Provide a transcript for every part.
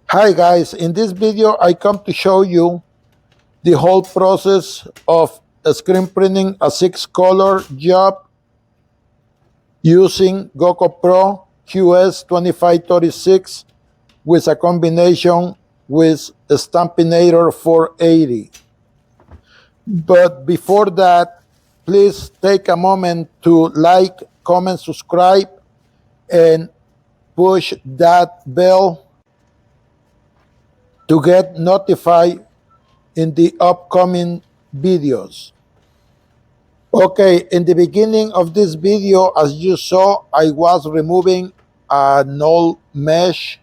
Hi guys, in this video I come to show you the whole process of screen printing a 6-color job using Goccopro QS2536 with a combination with Stampinator 480. But before that, please take a moment to like, comment, subscribe, and push that bell to get notified in the upcoming videos. Okay, in the beginning of this video, as you saw, I was removing an old mesh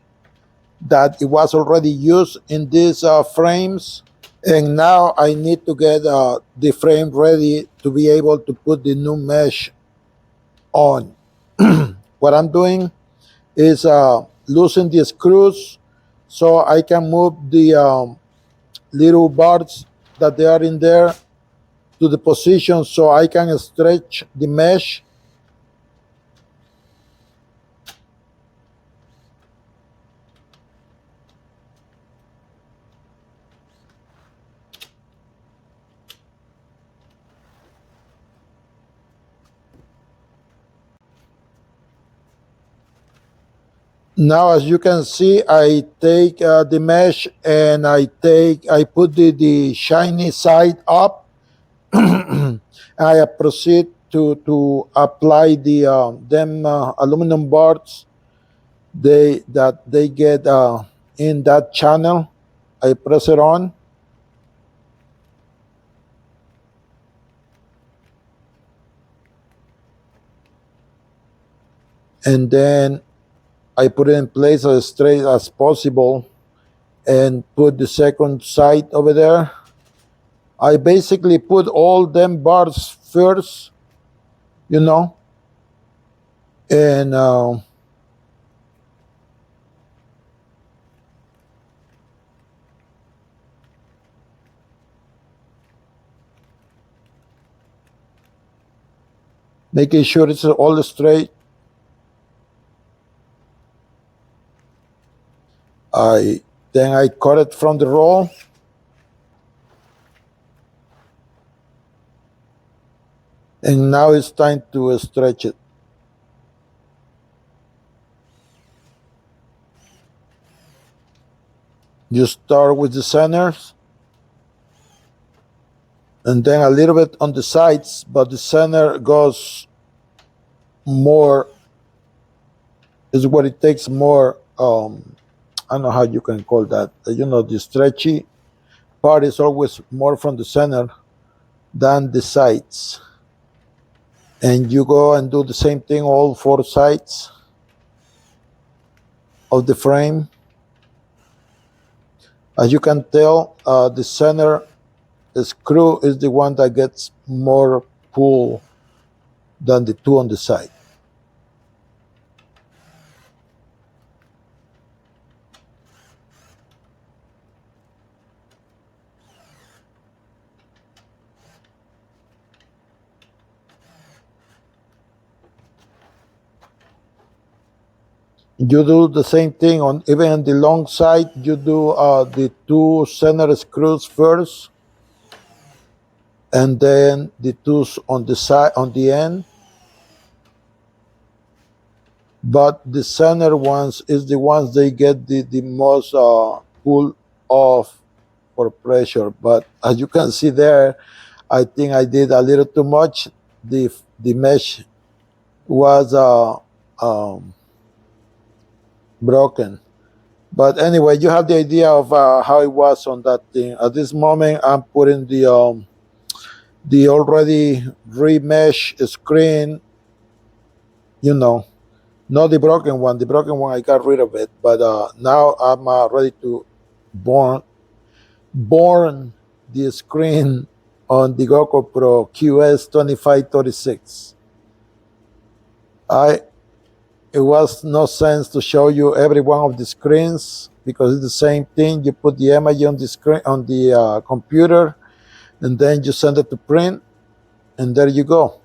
that it was already used in these frames. And now I need to get the frame ready to be able to put the new mesh on. What I'm doing is loosen the screws so I can move the little bars that they are in there to the position so I can stretch the mesh. Now, as you can see, I take the mesh and I put the shiny side up. I proceed to apply the them aluminum bars that they get in that channel. I press it on. And then I put it in place as straight as possible and put the second side over there. I basically put all them bars first, and making sure it's all straight. Then I cut it from the roll. And now it's time to stretch it. You start with the centers and then a little bit on the sides, but the center goes more, is what it takes more. I don't know how you can call that. The stretchy part is always more from the center than the sides. And you go and do the same thing all 4 sides of the frame. As you can tell, the center screw is the one that gets more pull than the 2 on the side. You do the same thing on even on the long side. You do the 2 center screws first, and then the 2 on the side on the end. But the center ones is the ones they get the most pull off for pressure. But as you can see there, I think I did a little too much. The mesh was broken. But anyway, you have the idea of how it was on that thing. At this moment, I'm putting the already remesh screen, not the broken one. The broken one, I got rid of it. But now I'm ready to born the screen on the Goccopro QS2536. It was no sense to show you every one of the screens because it's the same thing. You put the image on the screen on the computer, and then you send it to print, and there you go.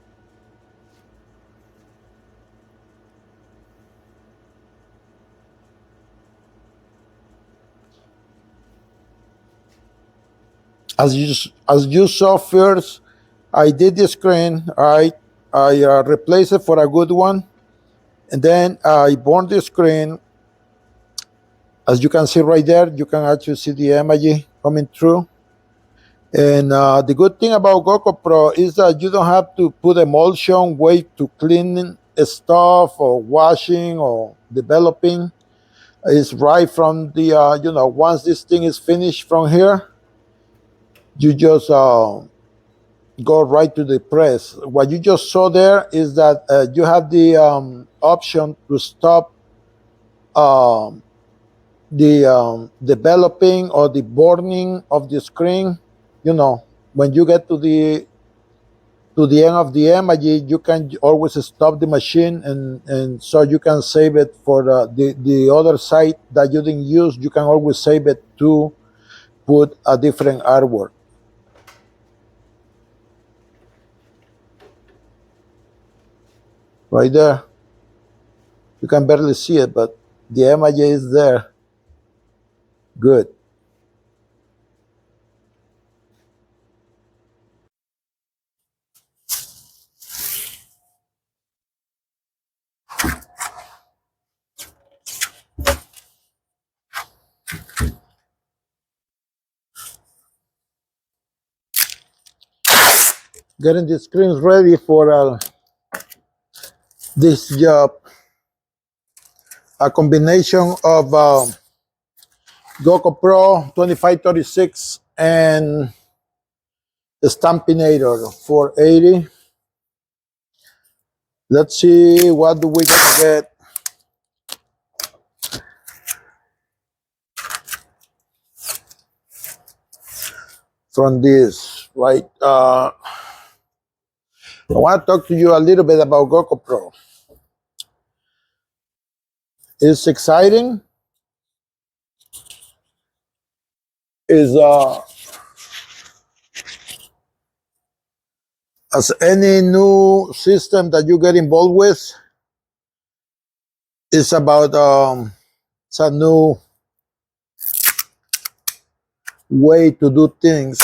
As you saw first, I did the screen. I replaced it for a good one, and then I burned the screen. As you can see right there, you can actually see the image coming through. And the good thing about Goccopro is that you don't have to put emulsion, wait to clean stuff or washing or developing. It's right from the, once this thing is finished from here, you just go right to the press. What you just saw there is that you have the option to stop the developing or the burning of the screen. When you get to the end of the image, you can always stop the machine, and so you can save it for the other site that you didn't use. You can always save it to put a different artwork. Right there. You can barely see it, but the image is there. Good. Getting the screens ready for this job. A combination of Goccopro 2536 and Stampinator 480. Let's see what do we gonna get from this, right? I want to talk to you a little bit about Goccopro. It's exciting. Is as any new system that you get involved with, it's about it's a new way to do things.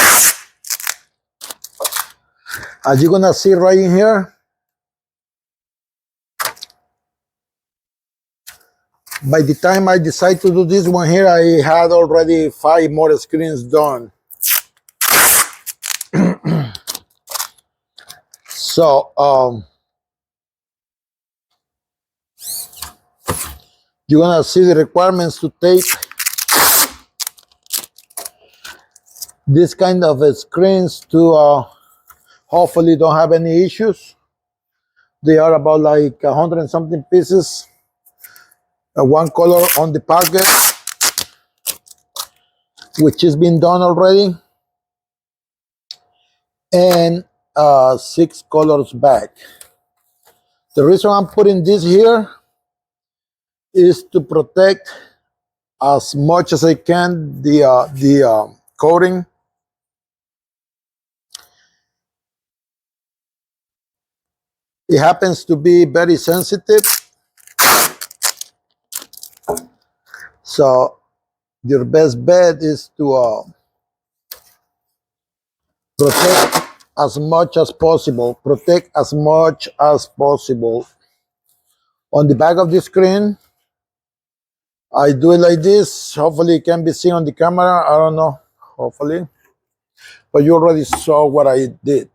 As you're gonna see right in here, by the time I decide to do this one here, I had already 5 more screens done. So you're gonna see the requirements to tape this kind of screens to hopefully don't have any issues. They are about like 100 and something pieces. One color on the packet, which has been done already, and 6 colors back. The reason I'm putting this here is to protect as much as I can the coating. It happens to be very sensitive, so your best bet is to protect as much as possible. Protect as much as possible. On the back of the screen, I do it like this. Hopefully it can be seen on the camera. I don't know. Hopefully. But you already saw what I did.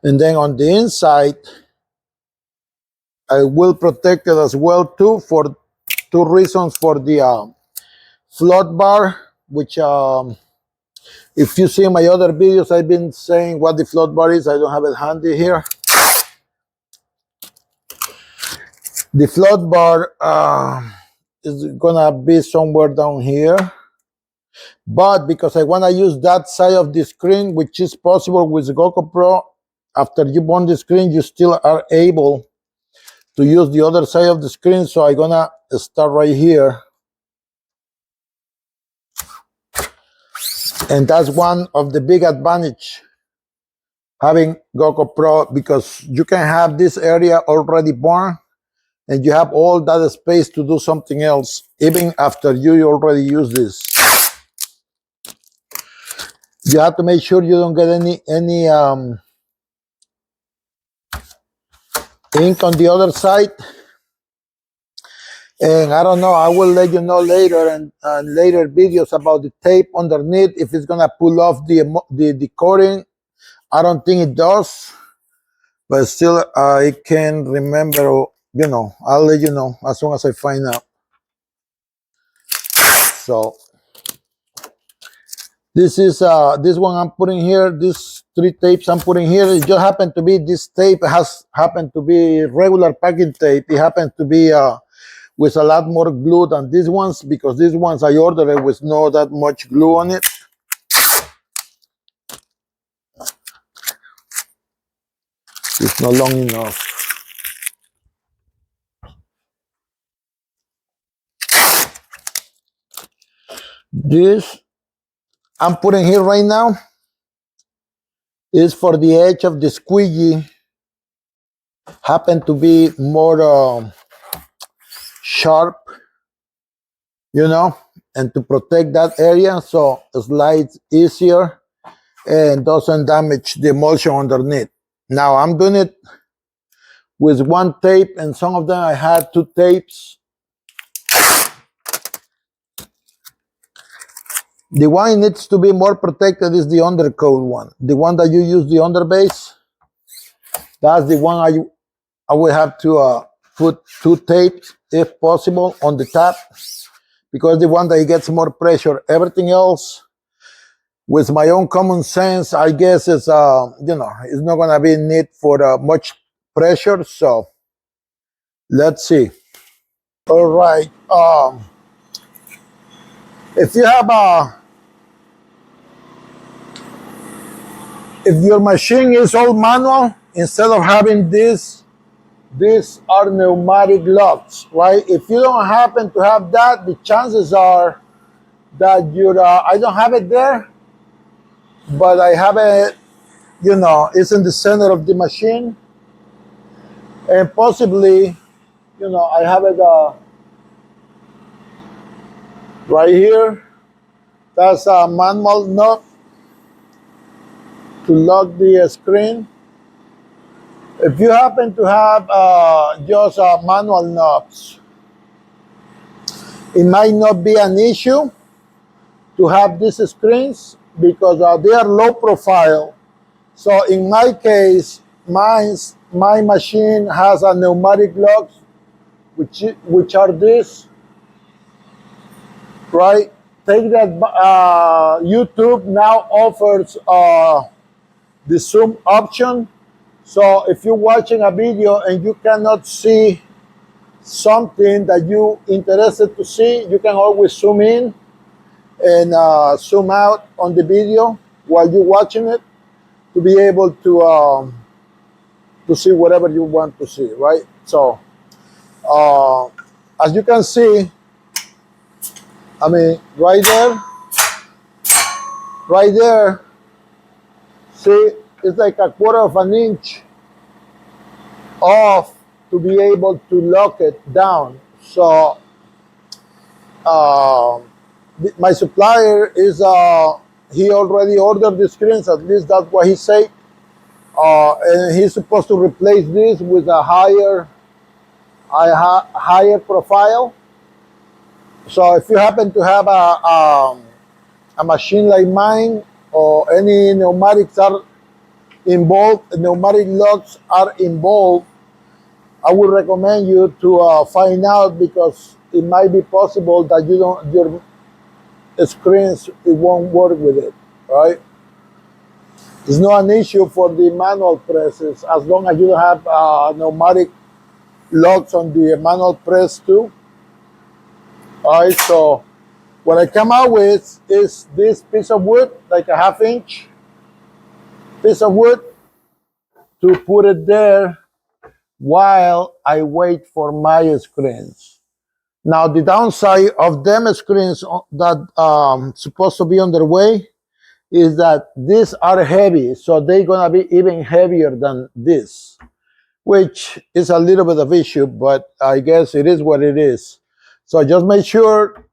And then on the inside, I will protect it as well too, for 2 reasons. For the float bar, which if you see my other videos, I've been saying what the float bar is. I don't have it handy here. The float bar is gonna be somewhere down here, but because I want to use that side of the screen, which is possible with Goccopro, after you burn the screen, you still are able to use the other side of the screen. So I'm gonna start right here, and that's one of the big advantage having Goccopro, because you can have this area already burned, and you have all that space to do something else, even after you already use this. You have to make sure you don't get any ink on the other side. And I don't know, I will let you know later and later videos about the tape underneath, if it's gonna pull off the coating. I don't think it does, but still I can remember, you know, I'll let you know as soon as I find out. So this is this one I'm putting here, these 3 tapes I'm putting here. It just happened to be, this tape has happened to be regular packing tape. It happens to be with a lot more glue than these ones, because these ones I ordered it with no that much glue on it. It's not long enough. This I'm putting here right now is for the edge of the squeegee. Happen to be more sharp, you know, and to protect that area so it slides easier and doesn't damage the emulsion underneath. Now I'm doing it with 1 tape, and some of them I had 2 tapes. The one that needs to be more protected is the undercoat one. The one that you use the underbase, that's the one I will have to put 2 tapes if possible on the top, because the one that gets more pressure. Everything else, with my own common sense, I guess is you know, it's not gonna be need for much pressure. So let's see. All right. If you have if your machine is all manual, instead of having this, these are pneumatic locks, right? If you don't happen to have that, the chances are that you're, I don't have it there, but I have it, you know, it's in the center of the machine. And possibly, you know, I have it right here. That's a manual knob to lock the screen. If you happen to have just manual knobs, it might not be an issue to have these screens, because they are low profile. So in my case, my machine has a pneumatic locks, which are this, right? Take that. YouTube now offers the zoom option. So if you're watching a video and you cannot see something that you interested to see, you can always zoom in and zoom out on the video while you're watching it, to be able to see whatever you want to see, right? So as you can see, I mean, right there, see, it's like a 1/4 of an inch off to be able to lock it down. So my supplier is he already ordered the screens, at least that's what he said, and he's supposed to replace this with a higher profile. So if you happen to have a machine like mine, or any pneumatics are involved, pneumatic locks are involved, I would recommend you to find out, because it might be possible that your screens, it won't work with it, right? It's not an issue for the manual presses, as long as you don't have pneumatic locks on the manual press too. All right, so what I come out with is this piece of wood, like a 1/2 inch piece of wood, to put it there while I wait for my screens. Now, the downside of them screens that supposed to be on their way is that these are heavy, so they're gonna be even heavier than this, which is a little bit of issue, but I guess it is what it is. So just make sure